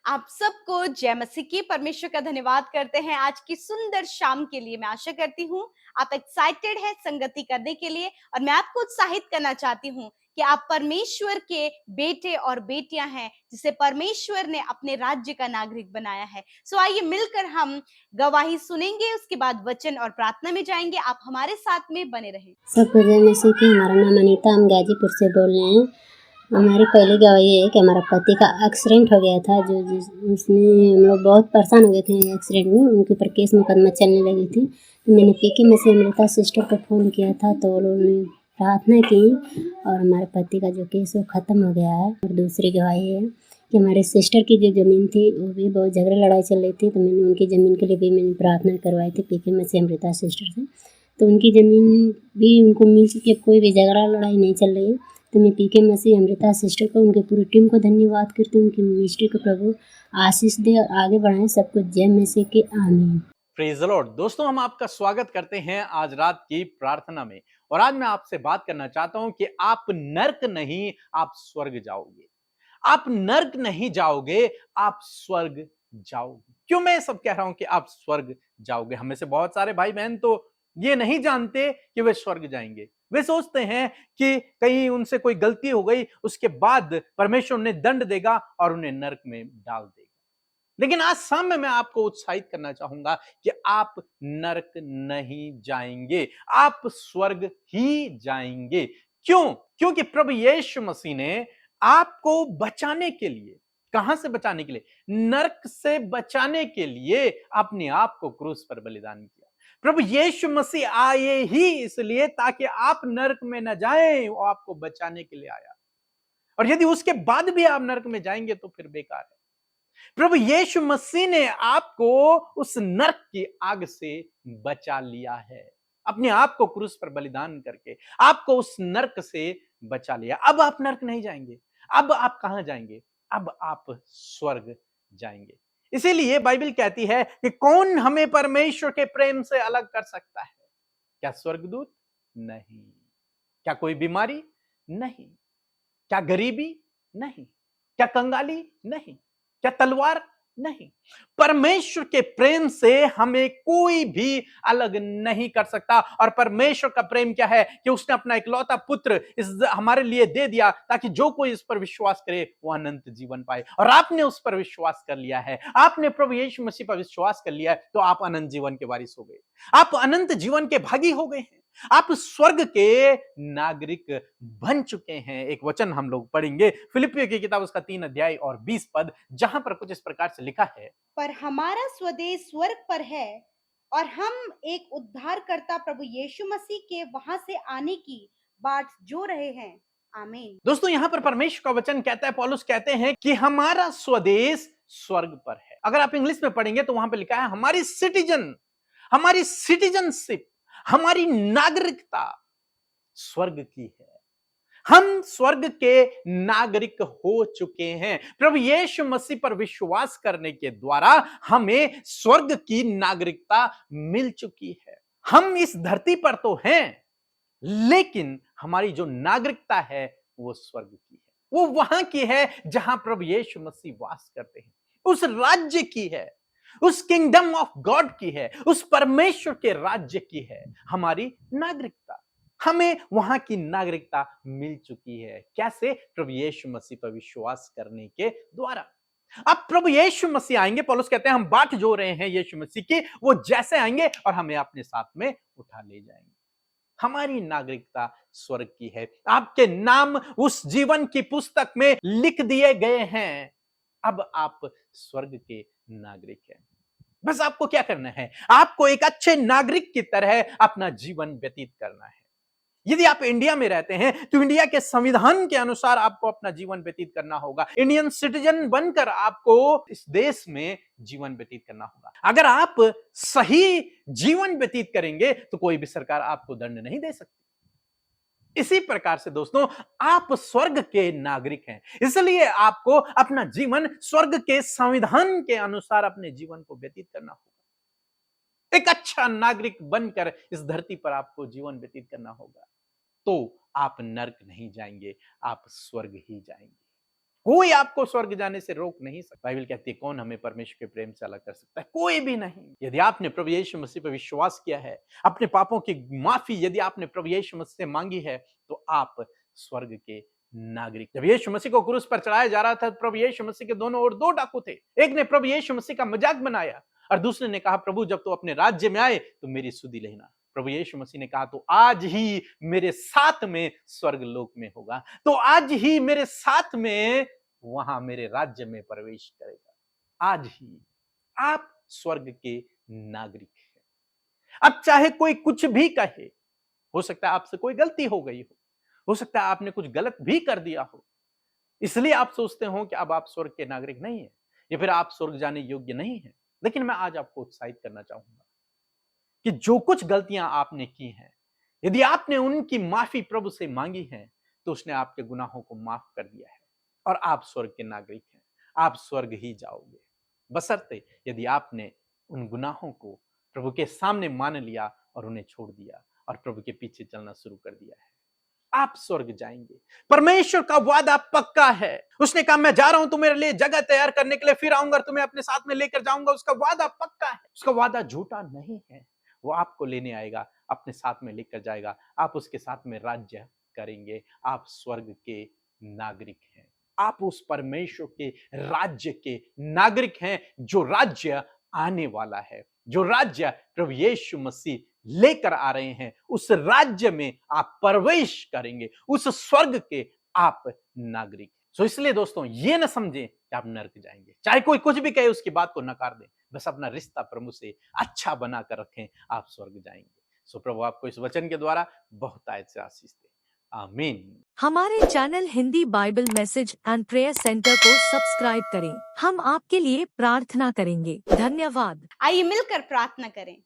आप सबको जय मसीह की। परमेश्वर का धन्यवाद करते हैं आज की सुंदर शाम के लिए। मैं आशा करती हूँ आप एक्साइटेड हैं संगति करने के लिए, और मैं आपको उत्साहित करना चाहती हूँ कि आप परमेश्वर के बेटे और बेटियां हैं जिसे परमेश्वर ने अपने राज्य का नागरिक बनाया है। सो आइए मिलकर हम गवाही सुनेंगे, उसके बाद वचन और प्रार्थना में जाएंगे। आप हमारे साथ में बने रहें। सबको जय मसीह की। हमारा नाम अनीता, हम गाजीपुर से बोल रहे हैं। हमारी पहली गवाही है कि हमारा पति का एक्सीडेंट हो गया था, उसमें हम लोग बहुत परेशान हो गए थे। एक्सीडेंट में उनके ऊपर केस मुकदमा चलने लगी थी। तो मैंने पीके में से अमृता सिस्टर को फ़ोन किया था, तो उन्होंने प्रार्थना की और हमारे पति का जो केस वो ख़त्म हो गया है। और दूसरी गवाही है कि हमारे सिस्टर की जो ज़मीन थी वो भी बहुत झगड़ा लड़ाई चल रही थी, तो मैंने उनकी ज़मीन के लिए भी मैंने प्रार्थना करवाई थी पीके में से अमृता सिस्टर से। तो उनकी ज़मीन भी उनको मिल चुकी है, कोई भी झगड़ा लड़ाई नहीं चल रही है। तो मैं पीके मसीह अमृता सिस्टर को, उनकी पूरी टीम को धन्यवाद करती हूँ। उनकी मिनिस्ट्री को प्रभु आशीष दे और आगे बढ़ाएं। सबको जय मसीह के आमीन। Praise the Lord. दोस्तों, हम आपका स्वागत करते हैं आज रात की प्रार्थना में। और आज मैं आपसे बात करना चाहता हूं कि आप नर्क नहीं, आप स्वर्ग जाओगे। आप नर्क नहीं जाओगे, आप स्वर्ग जाओगे। क्यों मैं सब कह रहा हूं कि आप स्वर्ग जाओगे? हमें से बहुत सारे भाई बहन तो ये नहीं जानते कि वे स्वर्ग जाएंगे। वे सोचते हैं कि कहीं उनसे कोई गलती हो गई, उसके बाद परमेश्वर उन्हें दंड देगा और उन्हें नर्क में डाल देगा। लेकिन आज शाम में मैं आपको उत्साहित करना चाहूंगा कि आप नरक नहीं जाएंगे, आप स्वर्ग ही जाएंगे। क्यों? क्योंकि प्रभु यीशु मसीह ने आपको बचाने के लिए, कहां से बचाने के लिए? नरक से बचाने के लिए अपने आप को क्रूस पर बलिदान किया। प्रभु यीशु मसीह आए ही इसलिए ताकि आप नरक में न जाएं, वो आपको बचाने के लिए आया। और यदि उसके बाद भी आप नरक में जाएंगे तो फिर बेकार है। प्रभु यीशु मसीह ने आपको उस नरक की आग से बचा लिया है। अपने आप को क्रूस पर बलिदान करके आपको उस नरक से बचा लिया। अब आप नरक नहीं जाएंगे। अब आप कहां जाएंगे? अब आप स्वर्ग जाएंगे। इसीलिए बाइबल कहती है कि कौन हमें परमेश्वर के प्रेम से अलग कर सकता है? क्या स्वर्गदूत? नहीं। क्या कोई बीमारी? नहीं। क्या गरीबी? नहीं। क्या कंगाली? नहीं। क्या तलवार? नहीं। परमेश्वर के प्रेम से हमें कोई भी अलग नहीं कर सकता। और परमेश्वर का प्रेम क्या है कि उसने अपना इकलौता पुत्र इस हमारे लिए दे दिया ताकि जो कोई इस पर विश्वास करे वो अनंत जीवन पाए। और आपने उस पर विश्वास कर लिया है, आपने प्रभु यीशु मसीह पर विश्वास कर लिया है, तो आप अनंत जीवन के वारिस हो गए, आप अनंत जीवन के भागी हो गए हैं, आप स्वर्ग के नागरिक बन चुके हैं। एक वचन हम लोग पढ़ेंगे फिलिपियों की किताब उसका 3 अध्याय और 20 पद, जहां पर कुछ इस प्रकार से लिखा है। पर हमारा स्वदेश स्वर्ग पर है, और हम एक उद्धारकर्ता प्रभु यीशु मसीह के वहां से आने की बाट जो रहे हैं। आमीन। दोस्तों, यहां पर परमेश्वर का वचन कहता है, पौलुस कहते हैं कि हमारा स्वदेश स्वर्ग पर है। अगर आप इंग्लिश में पढ़ेंगे तो वहां पर लिखा है हमारी सिटीजनशिप, हमारी नागरिकता स्वर्ग की है। हम स्वर्ग के नागरिक हो चुके हैं। प्रभु यीशु मसीह पर विश्वास करने के द्वारा हमें स्वर्ग की नागरिकता मिल चुकी है। हम इस धरती पर तो हैं, लेकिन हमारी जो नागरिकता है वो स्वर्ग की है। वो वहां की है जहां प्रभु यीशु मसीह वास करते हैं। उस राज्य की है, उस किंगडम ऑफ गॉड की है, उस परमेश्वर के राज्य की है हमारी नागरिकता। हमें वहां की नागरिकता मिल चुकी है। कैसे? प्रभु यीशु मसीह पर विश्वास करने के द्वारा। अब प्रभु यीशु मसीह आएंगे, पौलुस कहते हैं हम बाट जो रहे हैं यीशु मसीह की, वो जैसे आएंगे और हमें अपने साथ में उठा ले जाएंगे। हमारी नागरिकता स्वर्ग की है। आपके नाम उस जीवन की पुस्तक में लिख दिए गए हैं। अब आप स्वर्ग के नागरिक हैं। बस आपको क्या करना है? आपको एक अच्छे नागरिक की तरह अपना जीवन व्यतीत करना है। यदि आप इंडिया में रहते हैं तो इंडिया के संविधान के अनुसार आपको अपना जीवन व्यतीत करना होगा। इंडियन सिटीजन बनकर आपको इस देश में जीवन व्यतीत करना होगा। अगर आप सही जीवन व्यतीत करेंगे तो कोई भी सरकार आपको दंड नहीं दे सकती। इसी प्रकार से दोस्तों, आप स्वर्ग के नागरिक हैं, इसलिए आपको अपना जीवन स्वर्ग के संविधान के अनुसार अपने जीवन को व्यतीत करना होगा। एक अच्छा नागरिक बनकर इस धरती पर आपको जीवन व्यतीत करना होगा। तो आप नर्क नहीं जाएंगे, आप स्वर्ग ही जाएंगे। कोई आपको स्वर्ग जाने से रोक नहीं सकता। बाइबल कहती है कौन हमें परमेश्वर के प्रेम से अलग कर सकता है? कोई भी नहीं। यदि आपने प्रभु यीशु मसीह पर विश्वास किया है, अपने पापों की माफी यदि आपने प्रभु यीशु मसीह से मांगी है, तो आप स्वर्ग के नागरिक। जब यीशु मसीह को क्रूस पर चढ़ाया जा रहा था, प्रभु यीशु मसीह के दोनों ओर दो डाकू थे। एक ने प्रभु यीशु मसीह का मजाक बनाया और दूसरे ने कहा, प्रभु जब तू अपने राज्य में आए तो मेरी सुधि लेना। प्रभु यीशु मसीह ने कहा, तो आज ही मेरे साथ में स्वर्ग लोक में होगा, तो आज ही मेरे साथ में वहां मेरे राज्य में प्रवेश करेगा। आज ही आप स्वर्ग के नागरिक हैं। अब चाहे कोई कुछ भी कहे, हो सकता है आपसे कोई गलती हो गई हो सकता है आपने कुछ गलत भी कर दिया हो, इसलिए आप सोचते हो कि अब आप स्वर्ग के नागरिक नहीं है या फिर आप स्वर्ग जाने योग्य नहीं है। लेकिन मैं आज आपको उत्साहित करना चाहूंगा कि जो कुछ गलतियां आपने की हैं, यदि आपने उनकी माफी प्रभु से मांगी है, तो उसने आपके गुनाहों को माफ कर दिया है और आप स्वर्ग के नागरिक हैं। आप स्वर्ग ही जाओगे, बशर्ते यदि आपने उन गुनाहों को प्रभु के सामने मान लिया और उन्हें छोड़ दिया और प्रभु के पीछे चलना शुरू कर दिया है। आप स्वर्ग जाएंगे। परमेश्वर का वादा पक्का है। उसने कहा, मैं जा रहा हूं तुम्हारे लिए जगह तैयार करने के लिए, फिर आऊंगा तुम्हें अपने साथ में लेकर जाऊंगा। उसका वादा पक्का है, उसका वादा झूठा नहीं है। वो आपको लेने आएगा, अपने साथ में लेकर जाएगा, आप उसके साथ में राज्य करेंगे। आप स्वर्ग के नागरिक हैं। आप उस परमेश्वर के राज्य के नागरिक हैं, जो राज्य आने वाला है, जो राज्य प्रभु यीशु मसीह लेकर आ रहे हैं। उस राज्य में आप प्रवेश करेंगे, उस स्वर्ग के आप नागरिक। सो इसलिए दोस्तों, ये न समझें कि आप नरक जाएंगे। चाहे कोई कुछ भी कहे, उसकी बात को नकार दें। बस अपना रिश्ता प्रभु से अच्छा बनाकर रखें, आप स्वर्ग जाएंगे। सो प्रभु आपको इस वचन के द्वारा बहुत आयत से आशीष दे। आमीन। हमारे channel Hindi Bible message and prayer centre को सब्सक्राइब करें। हम आपके लिए प्रार्थना करेंगे। धन्यवाद। आइए मिलकर प्रार्थना करें।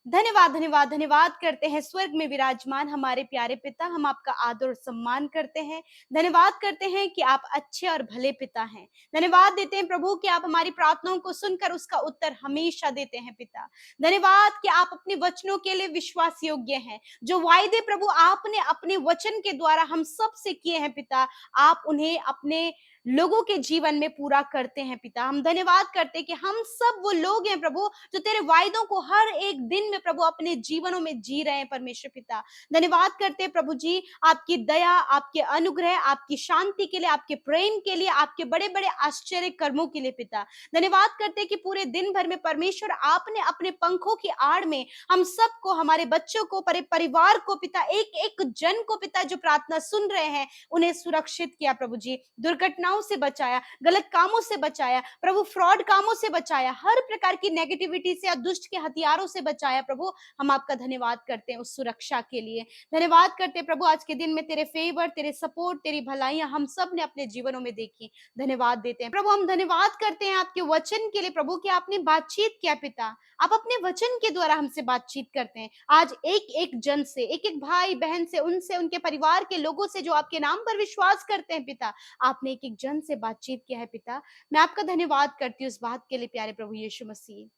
धन्यवाद धन्यवाद धन्यवाद करते हैं स्वर्ग में विराजमान हमारे प्यारे पिता, हम आपका आदर और सम्मान करते हैं। धन्यवाद करते हैं कि आप अच्छे और भले पिता हैं। धन्यवाद देते हैं प्रभु कि आप हमारी प्रार्थनाओं को सुनकर उसका उत्तर हमेशा देते हैं पिता। धन्यवाद कि आप अपने वचनों के लिए विश्वास योग्य हैं। जो वायदे प्रभु आपने अपने वचन के द्वारा हम सब से किए हैं पिता, आप उन्हें अपने लोगों के जीवन में पूरा करते हैं पिता। हम धन्यवाद करते हैं कि हम सब वो लोग हैं प्रभु, जो तेरे वायदों को हर एक दिन में प्रभु अपने जीवनों में जी रहे हैं परमेश्वर पिता। धन्यवाद करते हैं प्रभु जी, आपकी दया, आपके अनुग्रह, आपकी शांति के लिए, आपके प्रेम के लिए, आपके बड़े बड़े आश्चर्य कर्मों के लिए पिता। धन्यवाद करते हैं कि पूरे दिन भर में परमेश्वर आपने अपने पंखों की आड़ में हम सबको, हमारे बच्चों को, परिवार को पिता, एक एक जन को पिता जो प्रार्थना सुन रहे हैं, उन्हें सुरक्षित किया प्रभु जी। दुर्घटनाओं से बचाया, गलत कामों से बचाया प्रभु, फ्रॉड कामों से बचाया, हर प्रकार की नेगेटिविटी से या दुष्ट के हथियारों से बचाया प्रभु। हम आपका धन्यवाद करते हैं उस सुरक्षा के लिए। धन्यवाद करते हैं प्रभु, आज के दिन में तेरे फेवर, तेरे सपोर्ट, तेरी भलाइयां हम सब ने अपने जीवनों में देखी। धन्यवाद देते हैं प्रभु। हम धन्यवाद करते हैं आपके वचन के लिए प्रभु, कि आपने बातचीत किया पिता। आप अपने वचन के द्वारा हमसे बातचीत करते हैं। आज एक एक जन से, एक एक भाई बहन से, उनसे, उनके परिवार के लोगों से जो आपके नाम पर विश्वास करते हैं पिता, आपने एक एक जन से बातचीत किया है पिता। मैं आपका धन्यवाद करती हूँ इस बात के लिए प्यारे प्रभु यीशु मसीह।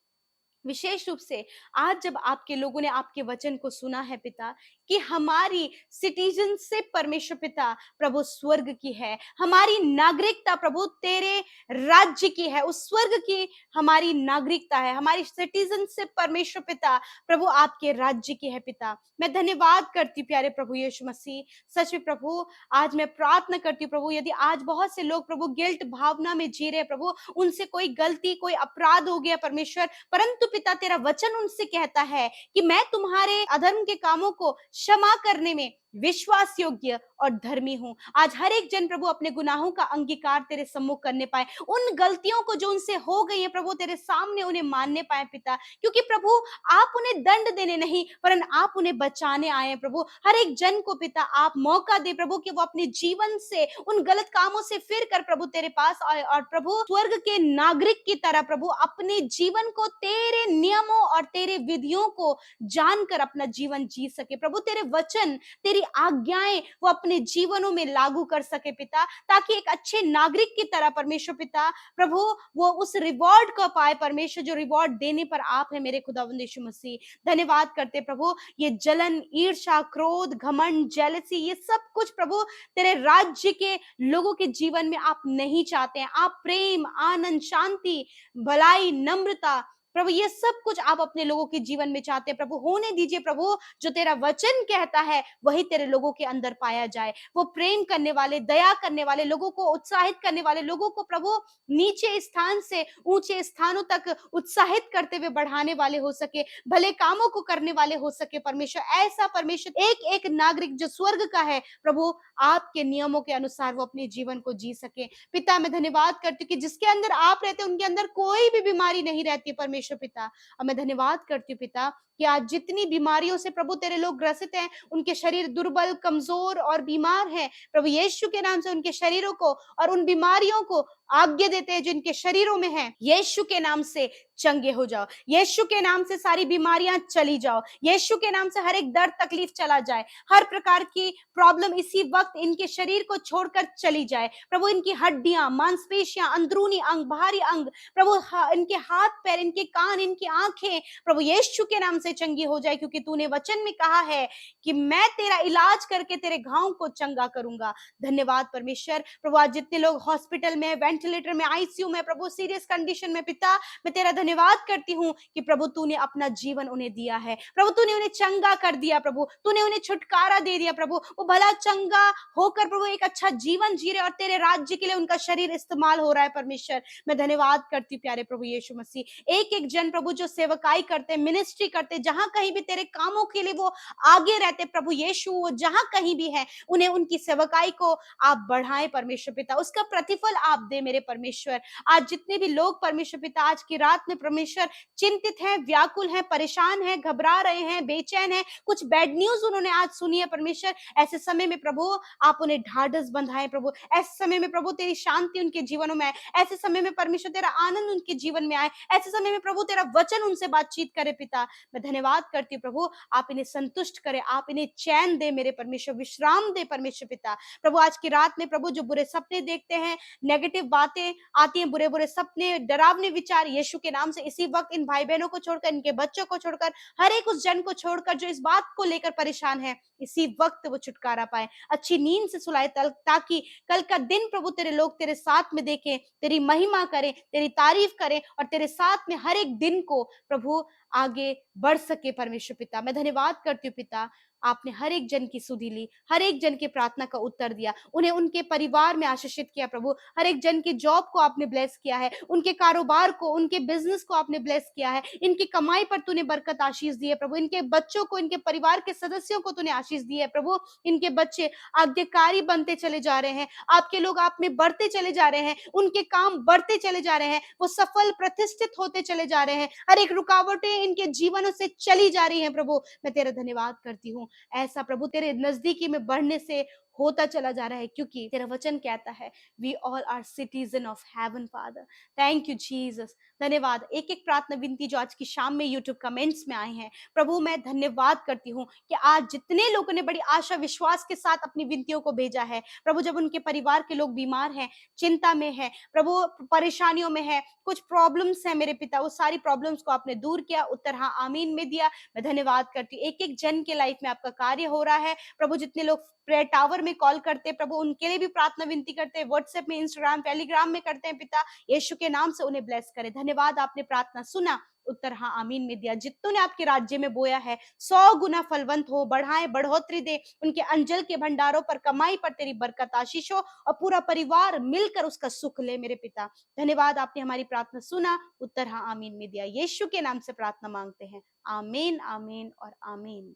विशेष रूप से आज जब आपके लोगों ने आपके वचन को सुना है पिता, कि हमारी सिटीजनशिप परमेश्वर पिता प्रभु स्वर्ग की है, हमारी नागरिकता प्रभु तेरे राज्य की है, उस स्वर्ग की हमारी नागरिकता है, हमारी सिटीजनशिप परमेश्वर पिता प्रभु आपके राज्य की है पिता। मैं धन्यवाद करती हूँ प्यारे प्रभु यीशु मसीह। सच में प्रभु, आज मैं प्रार्थना करती हूँ प्रभु, यदि आज बहुत से लोग प्रभु गिल्ट भावना में जी रहे हैं प्रभु, उनसे कोई गलती, कोई अपराध हो गया परमेश्वर, परंतु पिता तेरा वचन उनसे कहता है कि मैं तुम्हारे अधर्म के कामों को क्षमा करने में विश्वास योग्य और धर्मी हूं। आज हर एक जन प्रभु अपने गुनाहों का अंगीकार तेरे सम्मुख करने पाए, उन गलतियों को जो उनसे हो गई है प्रभु तेरे सामने उन्हें मानने पाए पिता, क्योंकि प्रभु आप उन्हें दंड देने नहीं, वरन आप उन्हें बचाने आए हैं प्रभु। हर एक जन को पिता आप मौका दे प्रभु, कि वो अपने जीवन से, उन गलत कामों से फिर कर प्रभु तेरे पास आए, और प्रभु स्वर्ग के नागरिक की तरह प्रभु अपने जीवन को तेरे नियमों और तेरे विधियों को जानकर अपना जीवन जी सके प्रभु। तेरे वचन, तेरी आज्ञाएं वो अपने जीवनों में लागू कर सके पिता, ताकि एक अच्छे नागरिक की तरह परमेश्वर पिता प्रभु वो उस रिवॉर्ड को पाए परमेश्वर, जो रिवॉर्ड देने पर आप है मेरे खुदावंद यीशु मसीह। धन्यवाद करते प्रभु, ये जलन, ईर्ष्या, क्रोध, घमंड, जेलसी, ये सब कुछ प्रभु तेरे राज्य के लोगों के जीवन में आप नहीं चाहते हैं। आप प्रेम, आनंद, शांति, भलाई, नम्रता प्रभु ये सब कुछ आप अपने लोगों के जीवन में चाहते हैं प्रभु। होने दीजिए प्रभु, जो तेरा वचन कहता है वही तेरे लोगों के अंदर पाया जाए। वो प्रेम करने वाले, दया करने वाले, लोगों को उत्साहित करने वाले, लोगों को प्रभु नीचे स्थान से ऊंचे स्थानों तक उत्साहित करते हुए बढ़ाने वाले हो सके, भले कामों को करने वाले हो सके परमेश्वर। ऐसा परमेश्वर एक एक नागरिक जो स्वर्ग का है प्रभु, आपके नियमों के अनुसार वो अपने जीवन को जी सके। पिता मैं धन्यवाद करती हूँ कि जिसके अंदर आप रहते हैं उनके अंदर कोई भी बीमारी नहीं रहती परमेश्वर पिता। और मैं धन्यवाद करती हूँ पिता कि आज जितनी बीमारियों से प्रभु तेरे लोग ग्रसित हैं, उनके शरीर दुर्बल, कमजोर और बीमार हैं, प्रभु यीशु के नाम से उनके शरीरों को और उन बीमारियों को आज्ञा देते हैं जो इनके शरीरों में है, यीशु के नाम से चंगे हो जाओ। यीशु के नाम से सारी बीमारियां चली जाओ। यीशु के नाम से हर एक दर्द तकलीफ चला जाए। हर प्रकार की प्रॉब्लम इसी वक्त इनके शरीर को छोड़कर चली जाए प्रभु। इनकी हड्डियां, मांसपेशियां, अंदरूनी अंग, बाहरी अंग प्रभु, इनके हाथ पैर, इनके कान, इनकी आंखें प्रभु यीशु के नाम से चंगी हो जाए, क्योंकि तूने वचन में कहा है कि मैं तेरा इलाज करके तेरे घाव को चंगा करूंगा। धन्यवाद परमेश्वर। प्रभु आज जितने लोग हॉस्पिटल में, वेंटिलेटर में, आईसीयू में प्रभु, सीरियस कंडीशन में पिता, मैं तेरा धन्यवाद करती हूँ कि प्रभु तूने अपना जीवन उन्हें दिया है प्रभु, तूने उन्हें चंगा कर दिया प्रभु, तूने उन्हें छुटकारा दे दिया प्रभु। वो भला चंगा होकर प्रभु एक अच्छा जीवन जी रहे और तेरे राज्य के लिए उनका शरीर इस्तेमाल हो रहा है परमेश्वर। मैं धन्यवाद करती हूँ प्यारे प्रभु यीशु मसीह। एक एक जन प्रभु जो सेवकाई करते, मिनिस्ट्री करते, जहां कहीं भी तेरे कामों के लिए वो आगे रहते प्रभु यीशु, वो जहां कहीं भी है उन्हें उनकी सेवकाई को आप बढ़ाएं परमेश्वर पिता, उसका प्रतिफल आप दे मेरे परमेश्वर। आज जितने भी लोग परमेश्वर पिता आज की रात में परमेश्वर चिंतित हैं, व्याकुल हैं, परेशान हैं, घबरा रहे हैं, बेचैन हैं, कुछ बैड न्यूज उन्होंने आज सुनी है परमेश्वर, ऐसे समय में प्रभु आप उन्हें ढाढ़स बंधाएं प्रभु। ऐसे समय में प्रभु तेरी शांति उनके जीवनों में आए, ऐसे समय में परमेश्वर तेरा आनंद उनके जीवन में आए, ऐसे समय में प्रभु तेरा वचन उनसे बातचीत करे पिता। मैं धन्यवाद करती हूँ प्रभु, आप इन्हें संतुष्ट करे, आप इन्हें चैन दे मेरे परमेश्वर, विश्राम दे परमेश्वर पिता। प्रभु आज की रात में प्रभु जो बुरे सपने देखते हैं, नेगेटिव बातें आती हैं, बुरे बुरे सपने, डरावने विचार, यीशु के नाम से इसी वक्त इन भाई बहनों को छोड़कर, इनके बच्चों को छोड़कर, हर एक उस जन को छोड़कर जो इस बात को लेकर परेशान है, इसी वक्त वो छुटकारा पाए, अच्छी नींद से सुलाए, ताकि कल का दिन प्रभु तेरे लोग तेरे साथ में देखें, तेरी महिमा करें, तेरी तारीफ करें और तेरे साथ में हर एक दिन को प्रभु आगे बढ़ सके परमेश्वर पिता। मैं धन्यवाद करती हूँ पिता, आपने हर एक जन की सुधि ली, हर एक जन की प्रार्थना का उत्तर दिया, उन्हें उनके परिवार में आशीषित किया प्रभु, हर एक जन के जॉब को आपने ब्लेस किया है, उनके कारोबार को, उनके बिजनेस को आपने ब्लेस किया है, इनकी कमाई पर तूने बरकत आशीष दी है प्रभु, इनके बच्चों को, इनके परिवार के सदस्यों को तूने आशीष दी है प्रभु। इनके बच्चे आज्ञाकारी बनते चले जा रहे हैं, आपके लोग आप में बढ़ते चले जा रहे हैं, उनके काम बढ़ते चले जा रहे हैं, वो सफल प्रतिष्ठित होते चले जा रहे हैं, हर एक रुकावटें इनके जीवनों से चली जा रही हैं प्रभु। मैं तेरा धन्यवाद करती हूँ, ऐसा प्रभु तेरे नजदीकी में बढ़ने से होता चला जा रहा है, क्योंकि तेरा वचन कहता है we all are citizen of heaven father. Thank you Jesus. धन्यवाद। एक एक प्रार्थना विनती जो आज की शाम में यूट्यूब कमेंट्स में आए हैं प्रभु, मैं धन्यवाद करती हूँ कि आज जितने लोगों ने बड़ी आशा विश्वास के साथ अपनी विनतियों को भेजा है प्रभु, जब उनके परिवार के लोग बीमार हैं, चिंता में है प्रभु, परेशानियों में है, कुछ प्रॉब्लम्स है मेरे पिता, वो सारी प्रॉब्लम्स को आपने दूर किया, उत्तर हाँ आमीन में दिया। मैं धन्यवाद करती हूँ, एक एक जन के लाइफ में आपका कार्य हो रहा है प्रभु। जितने लोग प्रेयर टावर में कॉल करते हैं प्रभु, उनके लिए भी प्रार्थना विनती करते हैं, व्हाट्सएप में, इंस्टाग्राम, टेलीग्राम में करते हैं पिता, यीशु के नाम से उन्हें ब्लेस करें। धन्यवाद, आपने प्रार्थना सुना, उत्तर हाँ आमीन में दिया। जितनों ने आपके राज्य में बोया है 100 गुना फलवंत हो, बढ़ाए, बढ़ोतरी दे, उनके अंजल के भंडारों पर, कमाई पर तेरी बरकत आशीष हो और पूरा परिवार मिलकर उसका सुख ले मेरे पिता। धन्यवाद, आपने हमारी प्रार्थना सुना, उत्तर हाँ आमीन में दिया। यीशु के नाम से प्रार्थना मांगते हैं, आमीन, आमीन और आमीन।